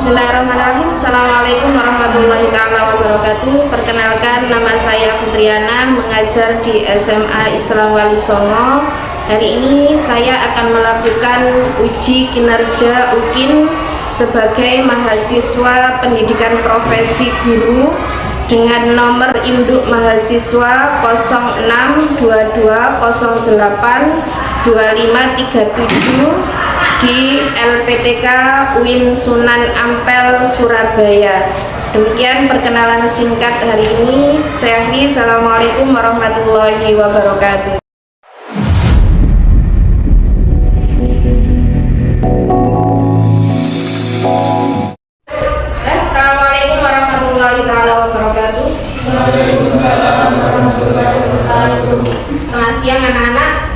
Bismillahirrahmanirrahim. Assalamualaikum warahmatullahi wabarakatuh. Perkenalkan, nama saya Fitriana, mengajar di SMA Islam Wali Songo. Hari ini saya akan melakukan uji kinerja UKIN sebagai mahasiswa pendidikan profesi guru dengan nomor induk mahasiswa 0622082537 di LPTK UIN Sunan Ampel, Surabaya. Demikian perkenalan singkat hari ini. Saya akhiri. Assalamualaikum warahmatullahi wabarakatuh. Assalamualaikum warahmatullahi wabarakatuh. Waalaikumsalam warahmatullahi wabarakatuh. Selamat siang anak-anak.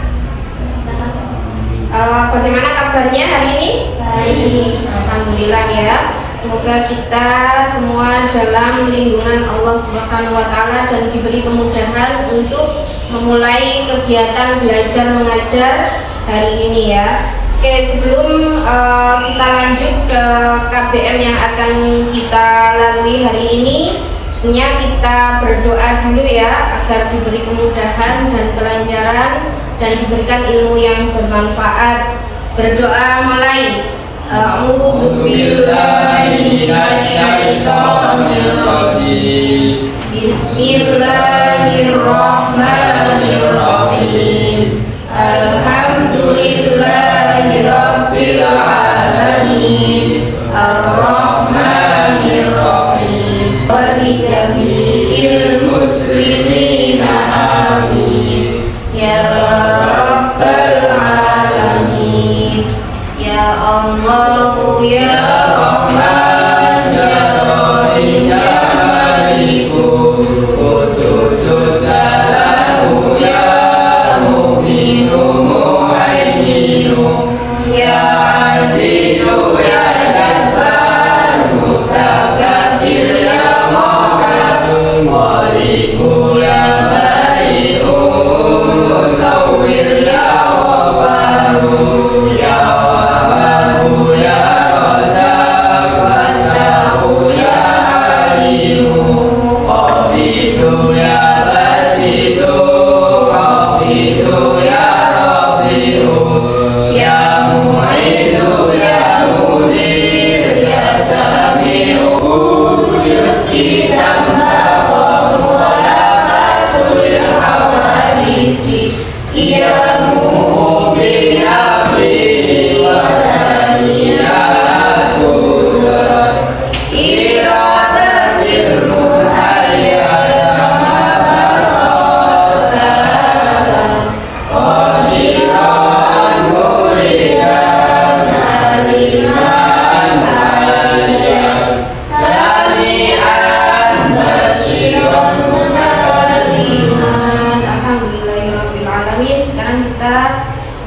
Bagaimana kabarnya hari ini? Baik. Alhamdulillah ya. Semoga kita semua dalam lindungan Allah Subhanahu wa Ta'ala dan diberi kemudahan untuk memulai kegiatan belajar mengajar hari ini ya. Oke, sebelum kita lanjut ke KBM yang akan kita lalui hari ini, sebenarnya kita berdoa dulu ya agar diberi kemudahan dan kelancaran dan diberikan ilmu yang bermanfaat. Berdoa mulai. A'udzu billahi minasyaitonir rajim. Bismillahirrahmanirrahim. Alhamdulillahi rabbil alamin. Ar-Rahmanir Rahim. Wa li jami'il muslimina amin. Ya Rabbal Alamin. Ya Allah, Ya Rahman, Ya Rahim, Ya Maliku, Qudusus Salamu, Ya Mu'minu, Muhaiminu, Ya Azizu, Ya Jabbar, Mutakabir, Ya Mu'ad, Maliku, Ya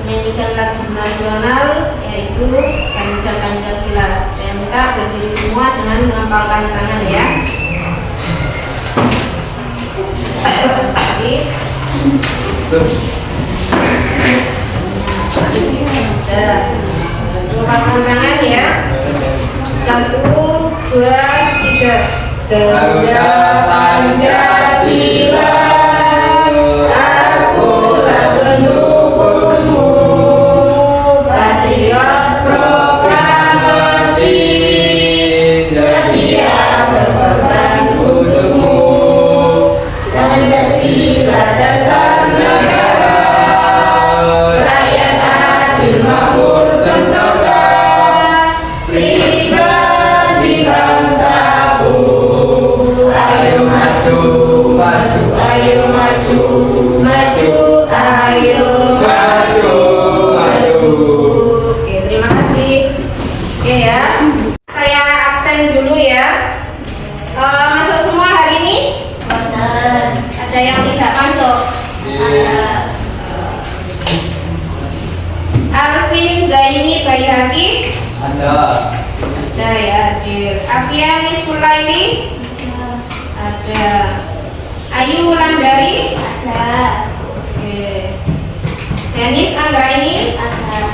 menyanyikan lagu nasional yaitu Garuda Pancasila. Saya minta berdiri semua dengan mengepalkan tangan ya. Mengepalkan tangan ya. 1, 2, 3. Garuda Pancasila. Masuk semua hari ini? Ada yang tidak masuk? Alvin Zaini Bayhaqi? Ada ya, Adil. Afian Nisfulaili? Ada. Ayu Wulandari? Ada. Oke. Denis Anggraini? Ada.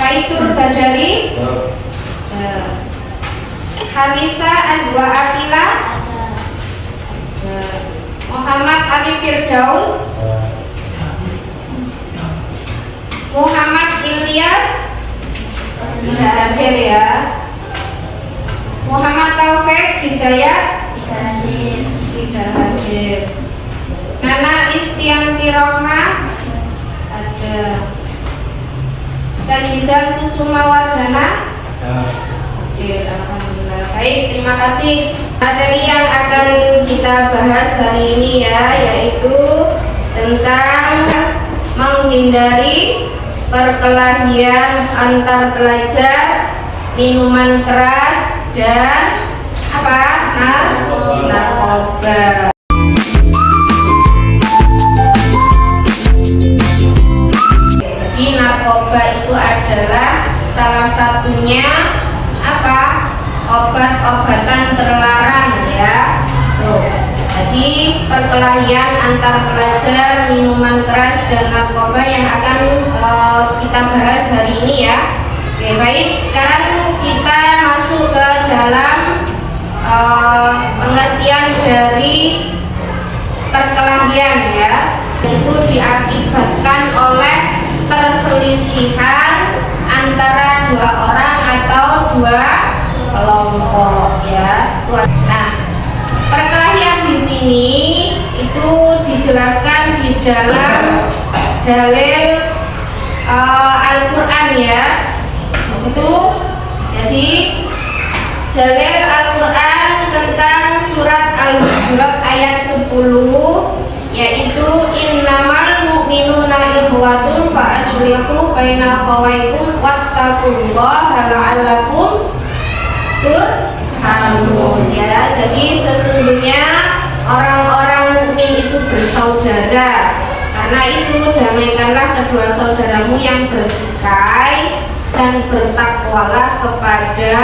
Faisur Badari? Ada. Halisa Azwa Atila. Muhammad Ali Firdaus. Muhammad Ilyas. Tidak hadir ya. Muhammad Taufik Hidayat. Tidak hadir. Nana Istianti Rohma. Ada. Sajidah Kusuma Wardana. Hadir. Alhamdulillah. Baik, terima kasih. Materi yang akan kita bahas hari ini ya, yaitu tentang menghindari perkelahian antar pelajar, minuman keras dan apa? Narkoba. Jadi narkoba itu adalah salah satunya apa? Obat-obatan terlarang ya. Tuh. Jadi perkelahian antar pelajar, minuman keras dan narkoba yang akan kita bahas hari ini ya. Oke, baik. Sekarang kita masuk ke dalam pengertian dari perkelahian ya. Itu diakibatkan oleh perselisihan antara dua orang atau dua kelompok ya. Nah, perkelahian di sini itu dijelaskan di dalam dalil Al-Qur'an ya. Di situ jadi dalil Al-Qur'an tentang surat Al-Hujurat ayat 10, yaitu innamal mu'minuna ikhwatun fa aslihu baina akhawaykum wattaqullaha la'allakum turhamun ya. Jadi sesungguhnya orang-orang mukmin itu bersaudara. Karena itu damaikanlah kedua saudaramu yang bertikai dan bertakwalah kepada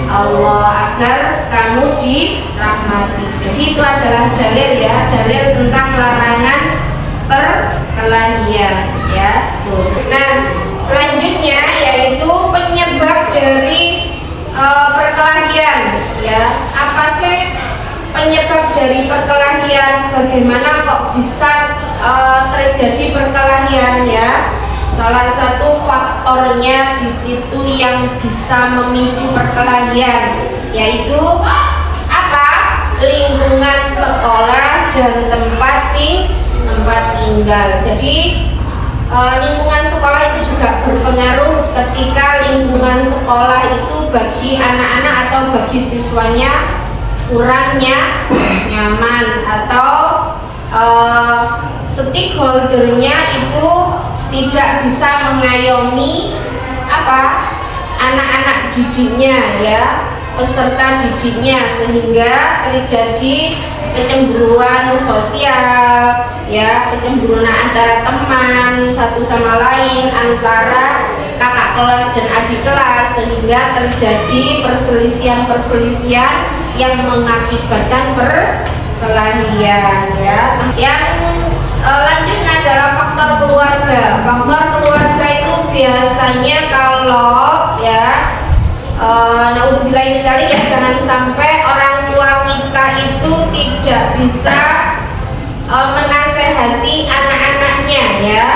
Allah agar kamu dirahmati. Jadi itu adalah dalil ya, dalil tentang larangan perkelahian ya. Tuh. Nah, selanjutnya yaitu penyebab dari perkelahian ya. Apa sih penyebab dari perkelahian? Bagaimana kok bisa terjadi perkelahian ya? Salah satu faktornya di situ yang bisa memicu perkelahian yaitu apa? Lingkungan sekolah dan tempat tinggal. Jadi lingkungan sekolah itu juga berpengaruh ketika lingkungan sekolah itu bagi anak-anak atau bagi siswanya kurangnya nyaman atau stakeholdernya itu tidak bisa mengayomi apa anak-anak didiknya ya, peserta didiknya, sehingga terjadi kecemburuan sosial ya, kecemburuan antara teman satu sama lain, antara kakak kelas dan adik kelas, sehingga terjadi perselisihan yang mengakibatkan perkelahian ya. Yang lanjutnya adalah faktor keluarga. Faktor keluarga itu biasanya kalau ya naudzubillah ya, jangan sampai orang tua kita itu tidak bisa menasehati anak-anaknya ya.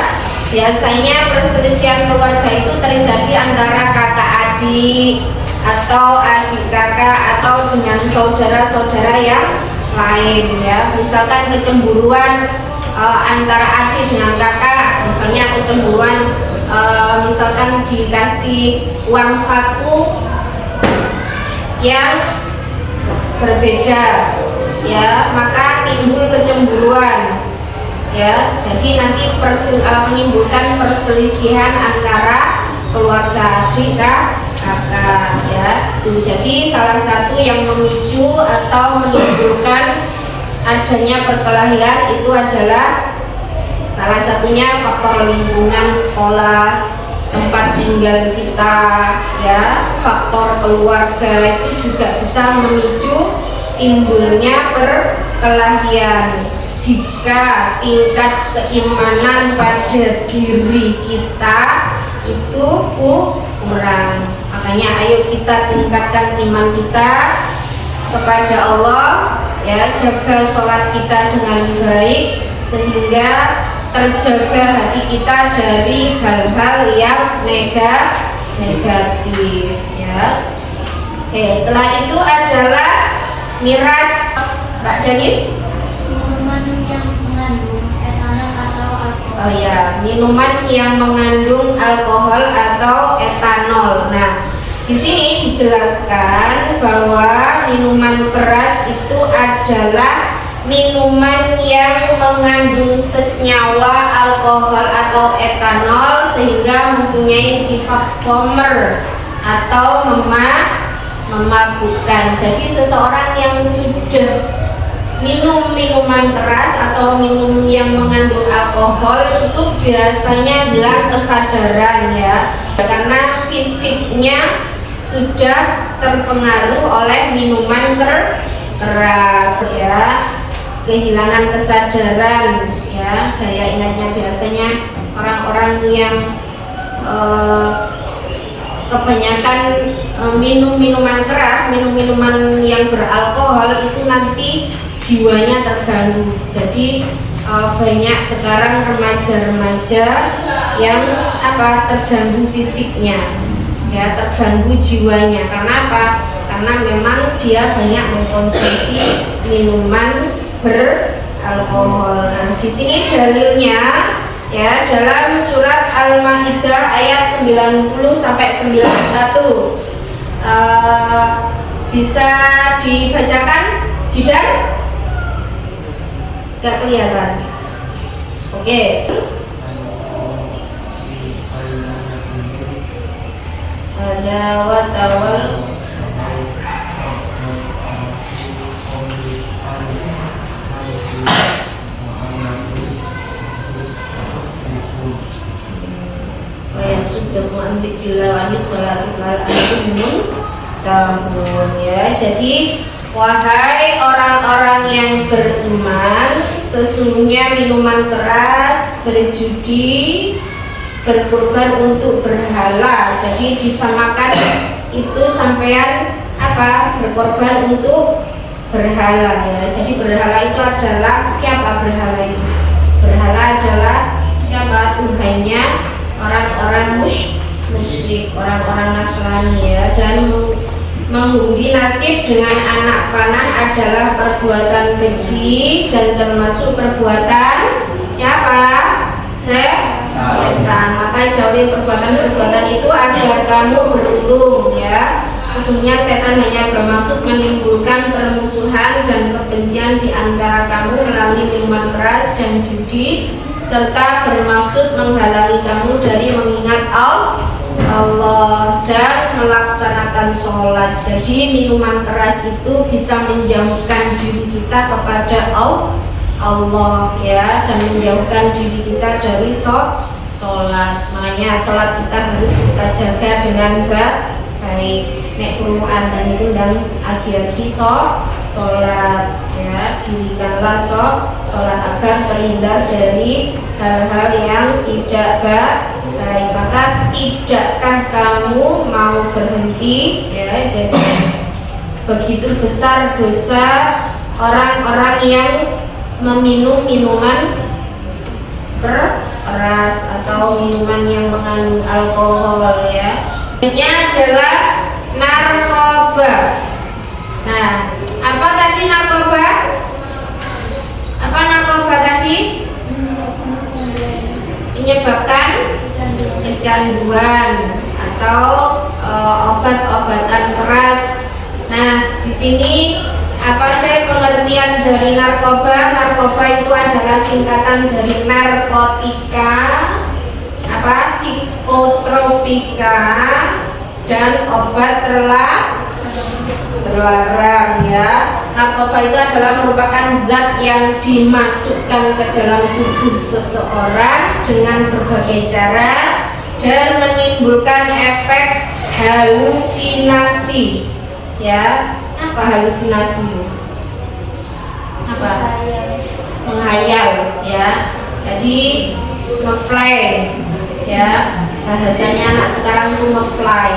Biasanya perselisihan keluarga itu terjadi antara kakak adik atau adik kakak atau dengan saudara-saudara yang lain ya. Misalkan kecemburuan antara adik dengan kakak, misalnya kecemburuan misalkan dikasih uang saku yang berbeda ya, maka timbul kecemburuan ya. Jadi nanti menimbulkan perselisihan antara keluarga adik kakak ya. Jadi salah satu yang memicu atau menimbulkan adanya perkelahian itu adalah salah satunya faktor lingkungan sekolah, tempat tinggal kita ya. Faktor keluarga itu juga bisa memicu timbulnya perkelahian jika tingkat keimanan pada diri kita itu kurang. Makanya Makanya ayo kita tingkatkan iman kita kepada Allah, ya, jaga sholat kita dengan baik sehingga terjaga hati kita dari hal-hal yang negatif, ya. Oke, setelah itu adalah miras, Mbak Danis. Minuman yang mengandung etanol atau alkohol. Oh ya, minuman yang mengandung alkohol atau etanol. Nah, di sini dijelaskan bahwa minuman keras itu adalah minuman yang mengandung senyawa alkohol atau etanol sehingga mempunyai sifat khamr atau memabukkan. Jadi seseorang yang sudah minum minuman keras atau minum yang mengandung alkohol itu biasanya hilang kesadaran, ya, karena fisiknya sudah terpengaruh oleh minuman keras, ya, kehilangan kesadaran, ya, daya ingatnya. Biasanya orang-orang yang kebanyakan minum minuman keras, minum minuman yang beralkohol itu nanti jiwanya terganggu. Jadi banyak sekarang remaja-remaja yang terganggu fisiknya, ya, terganggu jiwanya. Karena apa? Karena memang dia banyak mengkonsumsi minuman beralkohol. Nah, di sini dalilnya, ya, dalam surat Al-Maidah ayat 90 sampai 91. Bisa dibacakan, Jidan? Gak kelihatan. Oke. Ada watawal sudah mu'antik bila wanis sholati fal antumun tamun, ya. Jadi wahai orang-orang yang beriman, sesungguhnya minuman keras, berjudi, berkorban untuk berhala. Jadi disamakan itu sampean berkorban untuk berhala, ya. Jadi berhala itu adalah siapa? Berhala itu, berhala adalah siapa? Tuhannya orang-orang musyrik, orang-orang Nasrani, ya. Dan mengundi nasib dengan anak panah adalah perbuatan keji dan termasuk perbuatan siapa? Setan. Maka jauhi perbuatan-perbuatan itu agar kamu beruntung, ya. Sesungguhnya setan hanya bermaksud menimbulkan permusuhan dan kebencian di antara kamu melalui minuman keras dan judi, serta bermaksud menghalangi kamu dari mengingat Allah dan melaksanakan sholat. Jadi minuman keras itu bisa menjauhkan diri kita kepada Allah, ya, dan menjauhkan diri kita dari sholat. Makanya sholat kita harus kita jaga dengan baik. Nek Quran dan itu dan agi-agi sholat, ya, dirikanlah sholat agar terhindar dari hal-hal yang tidak baik. Maka tidakkah kamu mau berhenti, ya? Jadi begitu besar dosa orang-orang yang meminum minuman keras atau minuman yang mengandung alkohol, ya. Ini adalah narkoba. Nah, apa tadi narkoba? Apa narkoba tadi? Menyebabkan kecanduan atau obat-obatan keras. Nah, di sini apa sih pengertian dari narkoba? Narkoba itu adalah singkatan dari narkotika, psikotropika, dan obat terlarang, ya. Narkoba itu adalah merupakan zat yang dimasukkan ke dalam tubuh seseorang dengan berbagai cara dan menimbulkan efek halusinasi, ya. Apa halusinasi? Apa? Menghayal, ya. Jadi ngefly, ya. Bahasanya anak sekarang itu ngefly,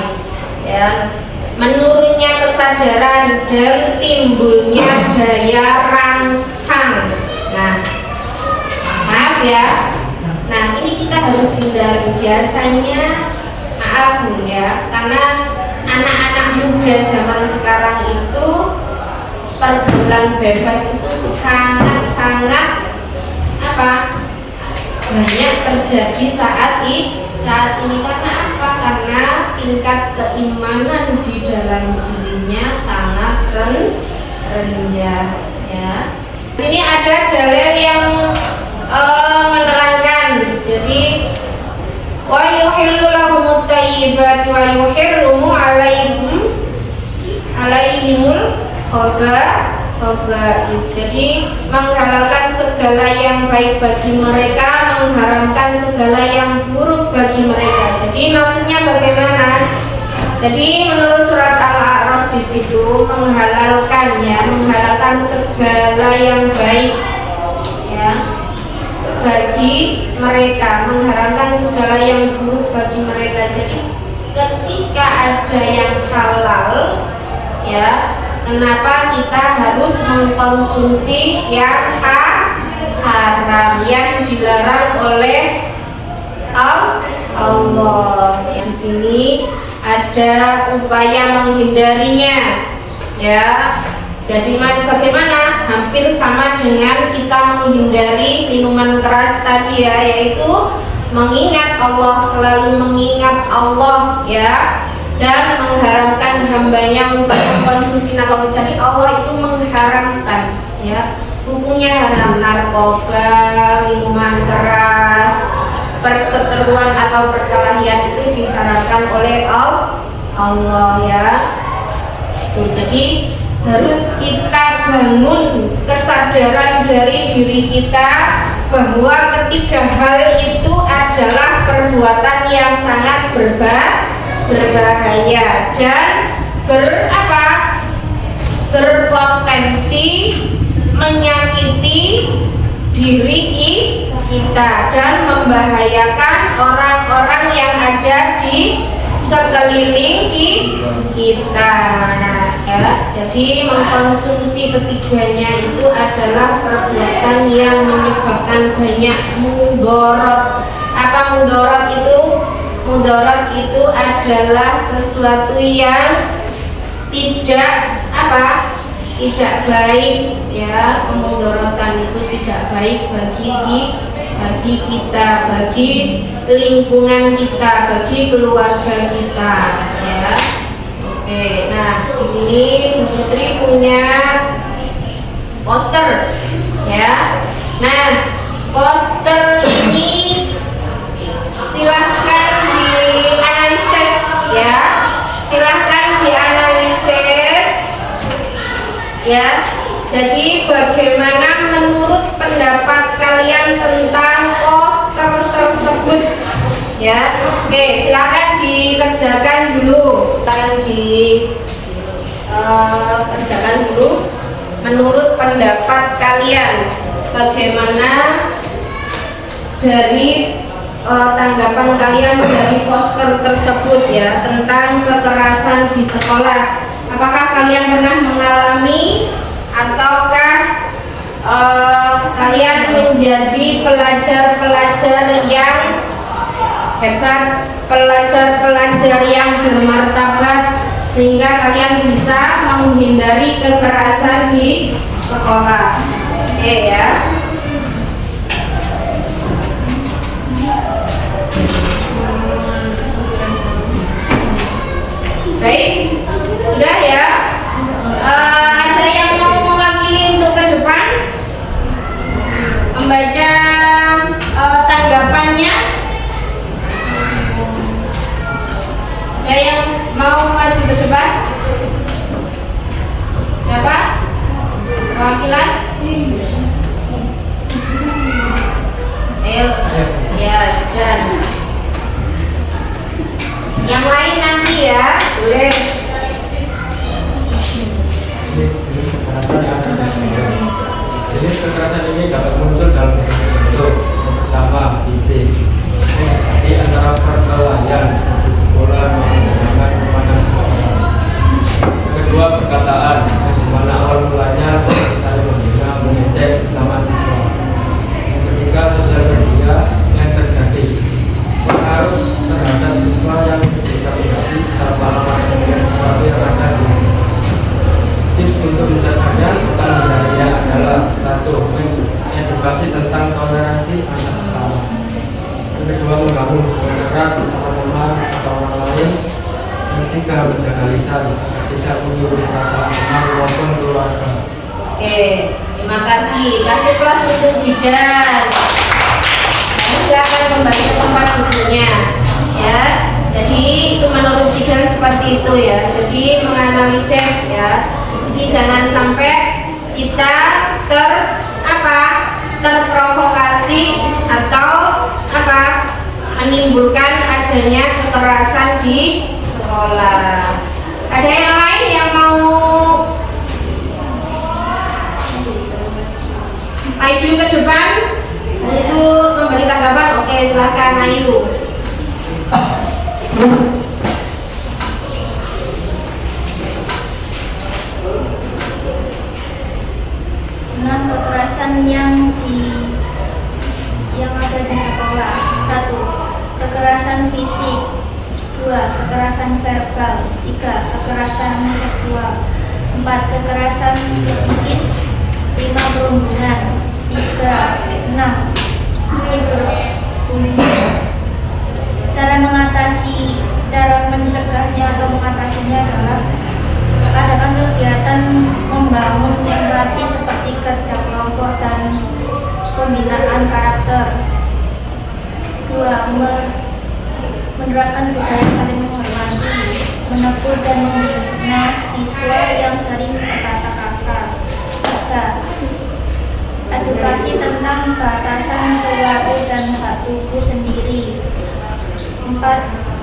ya, menurunnya kesadaran dan timbulnya daya rangsang. Nah, maaf ya. Nah, ini kita harus hindari. Biasanya maaf ya, karena anak-anak muda zaman sekarang itu pergaulan bebas itu sangat-sangat banyak terjadi saat ini. Karena apa? Karena tingkat keimanan di dalam dirinya sangat rendah ya. Ini ada dalil yang menerangkan. Jadi wa yuhillu lahumut thayyibati wa yuharrimu alaihimul khaba'is. Jadi menghalalkan segala yang baik bagi mereka, mengharamkan segala yang buruk bagi mereka. Jadi maksudnya bagaimana? Jadi menurut surat Al-A'raf di situ menghalalkan segala yang baik ya bagi mereka, mengharamkan segala yang buruk bagi mereka. Jadi ketika ada yang halal ya, kenapa kita harus mengkonsumsi yang haram, yang dilarang oleh Allah? Di sini ada upaya menghindarinya ya. Jadi bagaimana? Hampir sama dengan kita menghindari minuman keras tadi ya, yaitu mengingat Allah, selalu mengingat Allah ya, dan mengharamkan hambanya untuk mengkonsumsi narkoba. Jadi Allah itu mengharamkan ya, hukumnya haram. Narkoba, minuman keras, perseteruan atau perkelahian itu diharamkan oleh Allah ya. Jadi harus kita bangun kesadaran dari diri kita bahwa ketiga hal itu adalah perbuatan yang sangat berbahaya dan berpotensi menyakiti diri kita dan membahayakan orang-orang yang ada di sekeliling kita. Nah, ya, jadi mengkonsumsi ketiganya itu adalah perbuatan yang menyebabkan banyak mudarat. Apa mudarat itu? Mudarat itu adalah sesuatu yang tidak baik ya. Mudaratan itu tidak baik bagi kita, bagi lingkungan kita, bagi keluarga kita ya. Oke, nah di sini Bu Putri punya poster ya. Nah, poster ini silahkan dianalisis ya. Silahkan dianalisis ya. Jadi bagaimana menurut pendapat kalian tentang poster tersebut ya? Oke, silakan dikerjakan dulu. Kerjakan dulu. Menurut pendapat kalian bagaimana dari tanggapan kalian dari poster tersebut ya, tentang kekerasan di sekolah? Apakah kalian pernah mengalami ataukah kalian menjadi pelajar-pelajar yang hebat, pelajar-pelajar yang bermartabat, sehingga kalian bisa menghindari kekerasan di sekolah? Oke ya. Baik, sudah ya. Ada yang mau mewakili untuk ke depan membaca tanggapannya? Ada yang mau maju ke depan? Siapa? Perwakilan? Ayo, ya sudah. Yang lain nanti ya, boleh. Jenis kekerasan yang ada di sini. Jenis kekerasan ini dapat muncul dalam bentuk pertama fisik. Jadi antara perkelahian, bola, menggunakan kepada seseorang ketiga, menjaga lisan agar tidak menyuruh perasaan teman maupun keluarga. Oke, terima kasih. Kasih plus untuk Jidan. Silakan kembali ke tempat duduknya. Ya, jadi itu menurut Jidan seperti itu ya. Jadi menganalisis ya. Jadi jangan sampai kita terprovokasi atau menimbulkan adanya kekerasan di sekolah. Ada yang lain yang mau maju ke depan untuk memberi tanggapan? Oke, silahkan Ayu. Enam kekerasan yang ada di sekolah. 1. Kekerasan fisik. 2. Kekerasan verbal. 3. Kekerasan seksual. 4. Kekerasan psikis. 5. Perundungan. 6. Cyberbullying. Cara mencegahnya atau mengatasinya adalah adakan kegiatan membangun empati seperti kerja kelompok dan pembinaan karakter. 2. Menerapkan budaya saling menghormati, menegur dan membina siswa yang sering berkata kasar. 3. Edukasi tentang batasan perilaku dan hak tubuh sendiri. 4.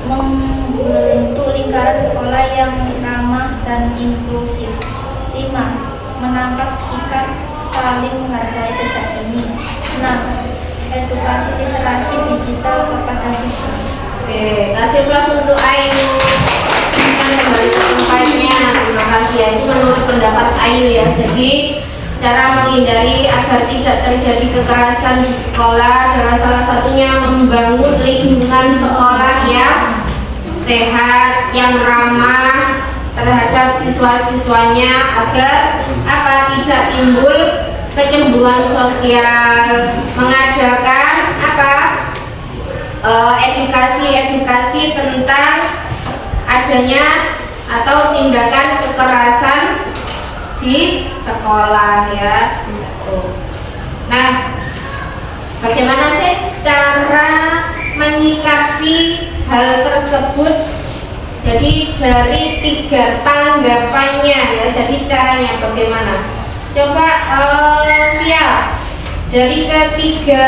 Membentuk lingkaran sekolah yang ramah dan inklusif. 5. Menangkap sikap saling menghargai sejak dini. 6. Edukasi literasi digital kepada siswa. Oke, kasih plus untuk Ayu. Kita kembali ke tempatnya. Terima kasih ya. Itu menurut pendapat Ayu ya. Jadi cara menghindari agar tidak terjadi kekerasan di sekolah adalah salah satunya membangun lingkungan sekolah yang sehat, yang ramah terhadap siswa-siswanya agar tidak timbul kecemburuan sosial, mengadakan edukasi tentang adanya atau tindakan kekerasan di sekolah ya. Nah, bagaimana sih cara menyikapi hal tersebut? Jadi dari 3 tanggapannya ya. Jadi caranya bagaimana? Coba Via, dari ketiga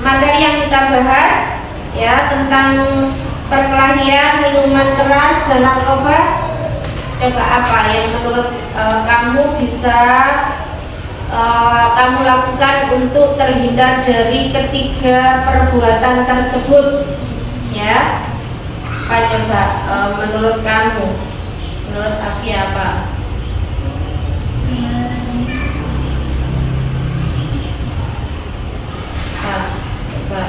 materi yang kita bahas ya tentang perkelahian, minuman keras dan narkoba, coba apa yang menurut kamu bisa kamu lakukan untuk terhindar dari ketiga perbuatan tersebut ya? Apa coba menurut kamu, menurut Afi apa? Coba.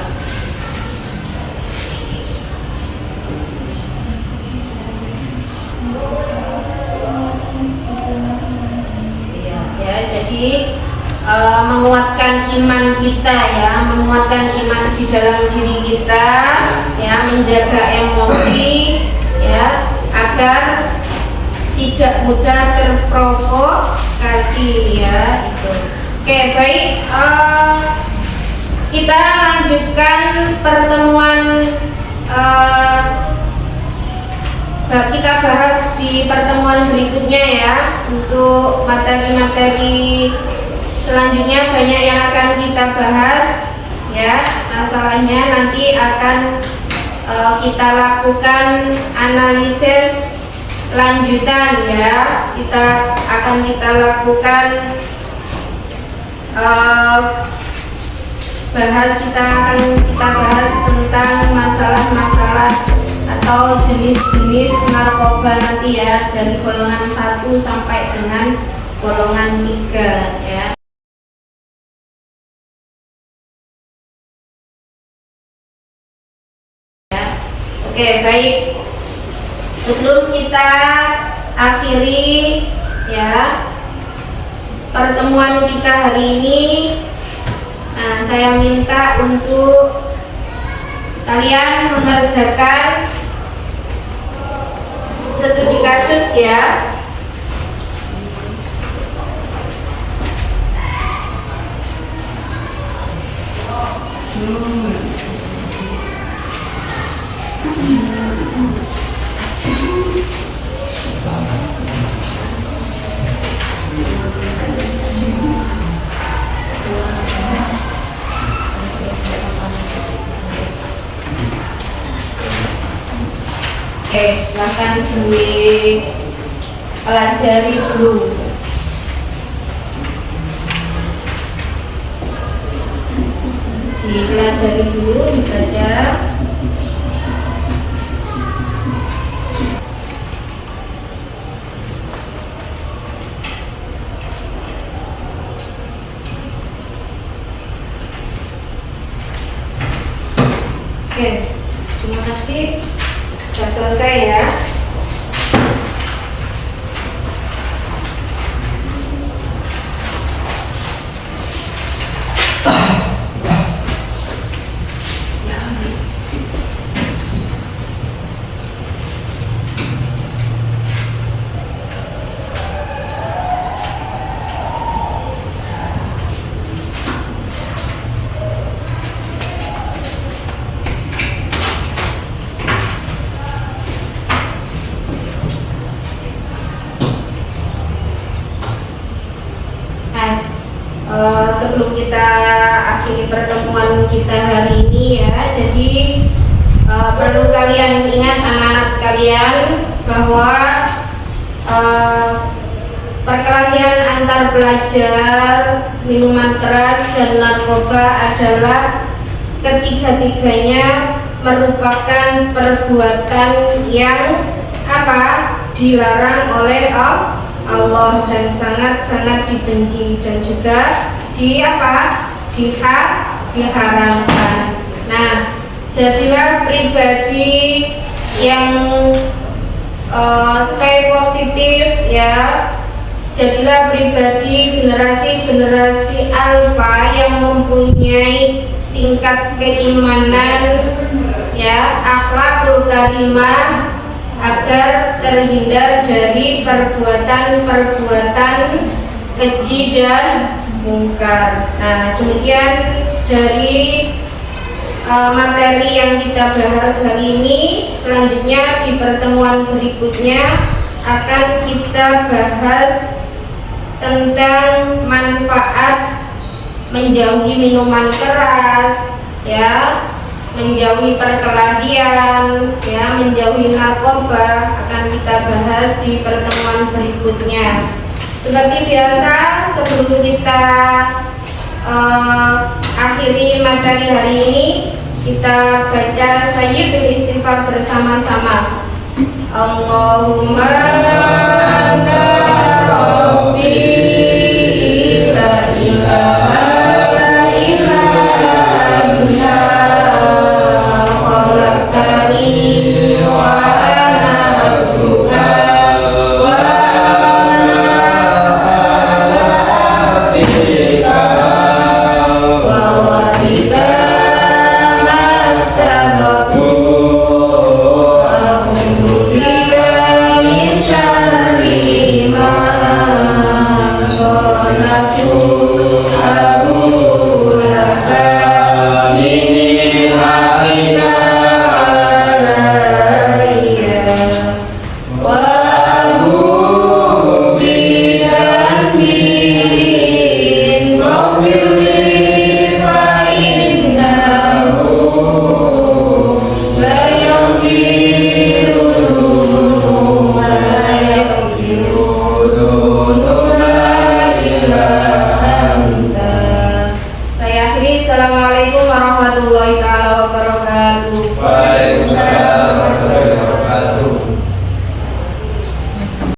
Ya, jadi menguatkan iman kita ya, menguatkan iman di dalam diri kita ya, menjaga emosi ya agar tidak mudah terprovokasi ya itu. Oke, baik, kita lanjutkan pertemuan kita bahas di pertemuan berikutnya ya. Untuk materi-materi selanjutnya banyak yang akan kita bahas ya. Masalahnya nanti akan kita lakukan analisis lanjutan ya. Kita lakukan kita bahas tentang masalah-masalah atau jenis-jenis narkoba nanti ya, dari golongan 1 sampai dengan golongan 3 ya. Oke, baik. Sebelum kita akhiri ya pertemuan kita hari ini, saya minta untuk kalian mengerjakan bagus ya. Oke, silahkan dipelajari dulu. Dipelajari dulu, dibaca. Oke, terima kasih. Sudah selesai ya. Sebelum kita akhiri pertemuan kita hari ini ya, jadi perlu kalian ingat anak-anak sekalian bahwa perkelahian antar pelajar, minuman keras dan narkoba adalah ketiga-tiganya merupakan perbuatan yang dilarang oleh Allah dan sangat-sangat dibenci dan juga diharamkan. Nah, jadilah pribadi yang stay positif ya. Jadilah pribadi generasi alfa yang mempunyai tingkat keimanan ya, akhlakul karimah, agar terhindar dari perbuatan-perbuatan keji dan mungkar. Nah, demikian dari materi yang kita bahas hari ini. Selanjutnya di pertemuan berikutnya akan kita bahas tentang manfaat menjauhi minuman keras ya, menjauhi perkelahian ya, menjauhi narkoba, akan kita bahas di pertemuan berikutnya. Seperti biasa, sebelum kita akhiri materi hari ini, kita baca sayyidul istighfar bersama-sama. Allahumma anta